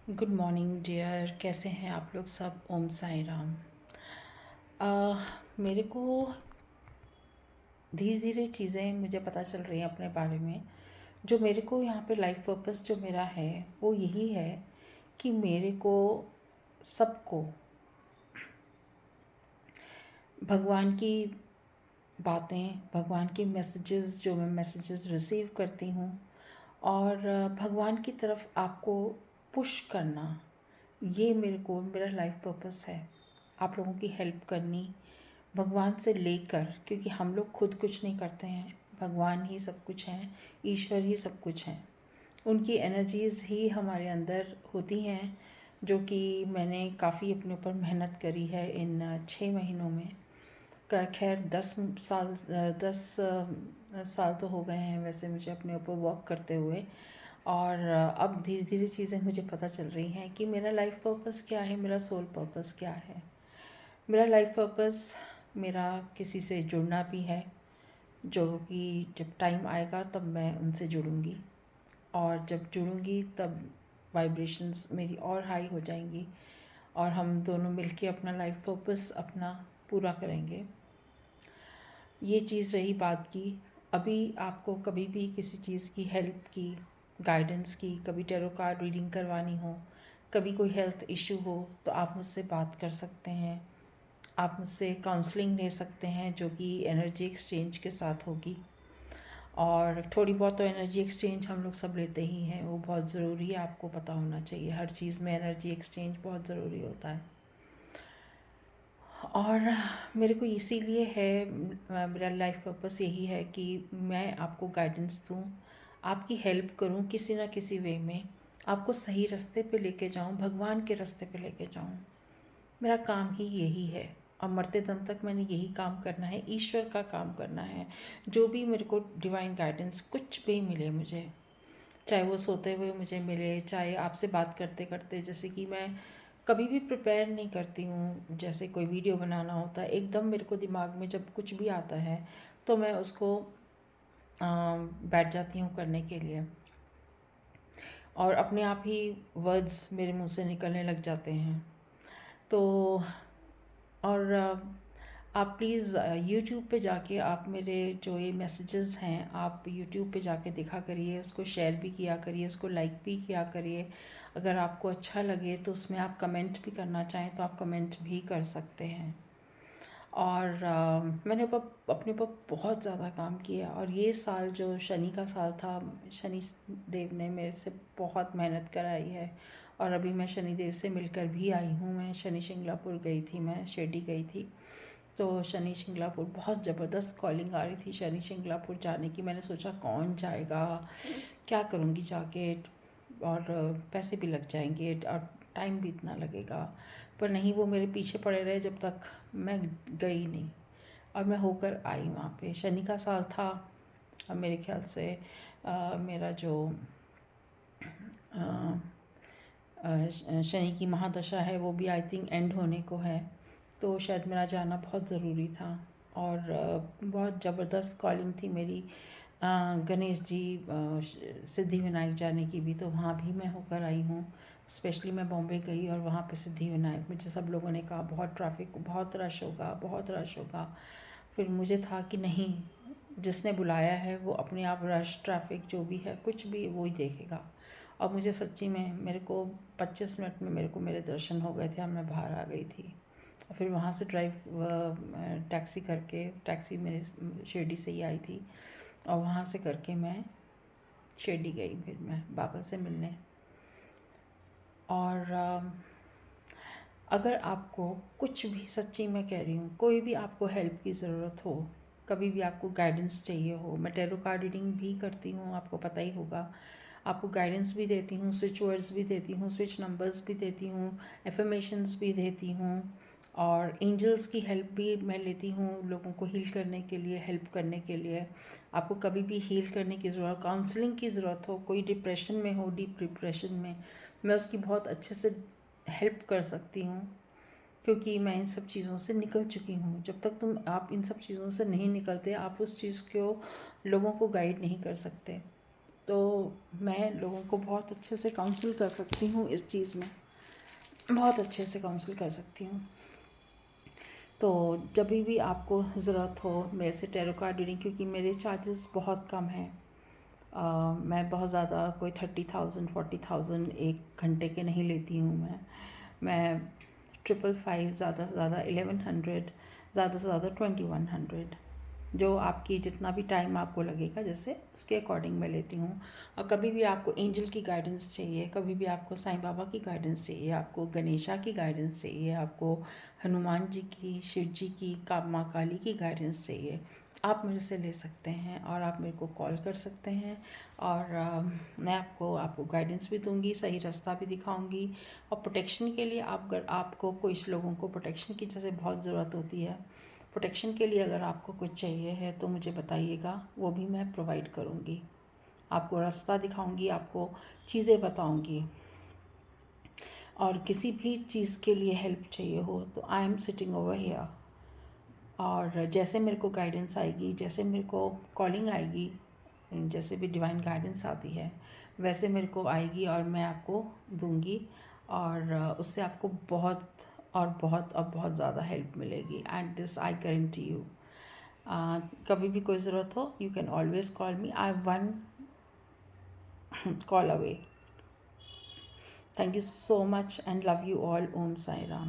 Good morning dear, कैसे हैं आप लोग सब। ओम साई राम। मेरे को धीरे धीरे चीज़ें मुझे पता चल रही हैं अपने बारे में। जो मेरे को यहाँ पे लाइफ पर्पस जो मेरा है वो यही है कि मेरे को सबको भगवान की बातें, भगवान की मैसेजेस, जो मैं मैसेजेस रिसीव करती हूँ, और भगवान की तरफ आपको पुश करना, ये मेरे को मेरा लाइफ पर्पस है। आप लोगों की हेल्प करनी भगवान से लेकर, क्योंकि हम लोग खुद कुछ नहीं करते हैं, भगवान ही सब कुछ हैं, ईश्वर ही सब कुछ हैं। उनकी एनर्जीज़ ही हमारे अंदर होती हैं, जो कि मैंने काफ़ी अपने ऊपर मेहनत करी है इन 6 महीनों में। खैर 10 साल तो हो गए हैं वैसे मुझे अपने ऊपर वर्क करते हुए। और अब धीरे धीरे चीज़ें मुझे पता चल रही हैं कि मेरा लाइफ पर्पस क्या है, मेरा सोल पर्पस क्या है। मेरा लाइफ पर्पस, मेरा किसी से जुड़ना भी है, जो कि जब टाइम आएगा तब मैं उनसे जुड़ूंगी, और जब जुड़ूंगी तब वाइब्रेशंस मेरी और हाई हो जाएंगी, और हम दोनों मिलके अपना लाइफ पर्पस अपना पूरा करेंगे। ये चीज़ रही बात की। अभी आपको कभी भी किसी चीज़ की हेल्प की, गाइडेंस की, कभी टैरो कार्ड रीडिंग करवानी हो, कभी कोई हेल्थ इशू हो, तो आप मुझसे बात कर सकते हैं। आप मुझसे काउंसलिंग ले सकते हैं, जो कि एनर्जी एक्सचेंज के साथ होगी। और थोड़ी बहुत तो एनर्जी एक्सचेंज हम लोग सब लेते ही हैं, वो बहुत ज़रूरी है, आपको पता होना चाहिए। हर चीज़ में एनर्जी एक्सचेंज बहुत ज़रूरी होता है। और मेरे को इसीलिए है, मेरा लाइफ पर्पस यही है कि मैं आपको गाइडेंस दूँ, आपकी हेल्प करूँ किसी ना किसी वे में, आपको सही रास्ते पे लेके जाऊँ, भगवान के रास्ते पे लेके जाऊँ। मेरा काम ही यही है, और मरते दम तक मैंने यही काम करना है, ईश्वर का काम करना है। जो भी मेरे को डिवाइन गाइडेंस कुछ भी मिले मुझे, चाहे वो सोते हुए मुझे मिले, चाहे आपसे बात करते करते, जैसे कि मैं कभी भी प्रिपेयर नहीं करती हूँ। जैसे कोई वीडियो बनाना होता है, एकदम मेरे को दिमाग में जब कुछ भी आता है तो मैं उसको बैठ जाती हूँ करने के लिए, और अपने आप ही वर्ड्स मेरे मुंह से निकलने लग जाते हैं। तो और आप प्लीज़ यूट्यूब पे जाके आप मेरे जो ये मैसेजेस हैं, आप यूट्यूब पे जाके देखा करिए, उसको शेयर भी किया करिए, उसको लाइक भी किया करिए। अगर आपको अच्छा लगे तो उसमें आप कमेंट भी करना चाहें तो आप कमेंट भी कर सकते हैं। और मैंने अपने ऊपर बहुत ज़्यादा काम किया, और ये साल जो शनि का साल था, शनि देव ने मेरे से बहुत मेहनत कराई है। और अभी मैं शनि देव से मिलकर भी आई हूँ। मैं शनि शिंगलापुर गई थी, मैं शिरडी गई थी। तो शनि शिंगलापुर बहुत ज़बरदस्त कॉलिंग आ रही थी शनि शिंगलापुर जाने की। मैंने सोचा कौन जाएगा, क्या करूँगी जाके, और पैसे भी लग जाएंगे और टाइम भी इतना लगेगा। पर नहीं, वो मेरे पीछे पड़े रहे जब तक मैं गई नहीं, और मैं होकर आई वहाँ पे। शनि का साल था, और मेरे ख्याल से मेरा जो शनि की महादशा है वो भी आई थिंक एंड होने को है। तो शायद मेरा जाना बहुत ज़रूरी था, और बहुत ज़बरदस्त कॉलिंग थी मेरी गणेश जी सिद्धि विनायक जाने की भी। तो वहाँ भी मैं होकर आई हूँ। स्पेशली मैं बॉम्बे गई, और वहाँ पे सिद्धि विनायक मुझे सब लोगों ने कहा बहुत ट्रैफिक, बहुत रश होगा, बहुत रश होगा। फिर मुझे था कि नहीं, जिसने बुलाया है वो अपने आप रश, ट्रैफिक जो भी है, कुछ भी वो ही देखेगा। और मुझे सच्ची में, मेरे को 25 मिनट में मेरे को मेरे दर्शन हो गए थे, और मैं बाहर आ गई थी। और फिर वहाँ से टैक्सी करके, टैक्सी मेरी शिरडी से ही आई थी, और वहाँ से करके मैं शिरडी गई फिर मैं बाबा से मिलने। और अगर आपको कुछ भी, सच्ची मैं कह रही हूँ, कोई भी आपको हेल्प की ज़रूरत हो, कभी भी आपको गाइडेंस चाहिए हो, मैं टैरो कार्ड रीडिंग भी करती हूँ, आपको पता ही होगा। आपको गाइडेंस भी देती हूँ, स्विच वर्ड्स भी देती हूँ, स्विच नंबर्स भी देती हूँ, एफर्मेशंस भी देती हूँ, और एंजल्स की हेल्प भी मैं लेती हूँ लोगों को हील करने के लिए, हेल्प करने के लिए। आपको कभी भी हील करने की ज़रूरत, काउंसलिंग की ज़रूरत हो, कोई डिप्रेशन में हो, डीप डिप्रेशन में, मैं उसकी बहुत अच्छे से हेल्प कर सकती हूँ, क्योंकि मैं इन सब चीज़ों से निकल चुकी हूँ। जब तक आप इन सब चीज़ों से नहीं निकलते, आप उस चीज़ को, लोगों को गाइड नहीं कर सकते। तो मैं लोगों को बहुत अच्छे से काउंसिल कर सकती हूँ, इस चीज़ में बहुत अच्छे से काउंसिल कर सकती हूँ। तो जब भी आपको ज़रूरत हो मेरे से टैरो कार्ड रीडिंग, क्योंकि मेरे चार्जेस बहुत कम हैं, मैं बहुत ज़्यादा कोई 30,000 40,000 एक घंटे के नहीं लेती हूँ। मैं 555, ज़्यादा से ज़्यादा 1100, ज़्यादा से ज़्यादा 2100, जो आपकी जितना भी टाइम आपको लगेगा जैसे उसके अकॉर्डिंग मैं लेती हूँ। और कभी भी आपको एंजल की गाइडेंस चाहिए, कभी भी आपको साईं बाबा की गाइडेंस चाहिए, आपको गणेशा की गाइडेंस चाहिए, आपको हनुमान जी की, शिव जी की, माँ काली की गाइडेंस चाहिए, आप मेरे से ले सकते हैं और आप मेरे को कॉल कर सकते हैं। और मैं आपको गाइडेंस भी दूंगी, सही रास्ता भी दिखाऊंगी। और प्रोटेक्शन के लिए अगर आपको कुछ लोगों को प्रोटेक्शन की जैसे बहुत ज़रूरत होती है, प्रोटेक्शन के लिए अगर आपको कुछ चाहिए है तो मुझे बताइएगा, वो भी मैं प्रोवाइड करूँगी। आपको रास्ता दिखाऊंगी, आपको चीज़ें बताऊंगी। और किसी भी चीज़ के लिए हेल्प चाहिए हो तो I am sitting over here. और जैसे मेरे को गाइडेंस आएगी, जैसे मेरे को कॉलिंग आएगी, जैसे भी डिवाइन गाइडेंस आती है वैसे मेरे को आएगी और मैं आपको दूंगी। और उससे आपको बहुत और बहुत और बहुत ज़्यादा हेल्प मिलेगी। And this I guarantee you. कभी भी कोई ज़रूरत हो, you can always call me, I am one call away. Thank you so much and love you all. Om Sai Ram.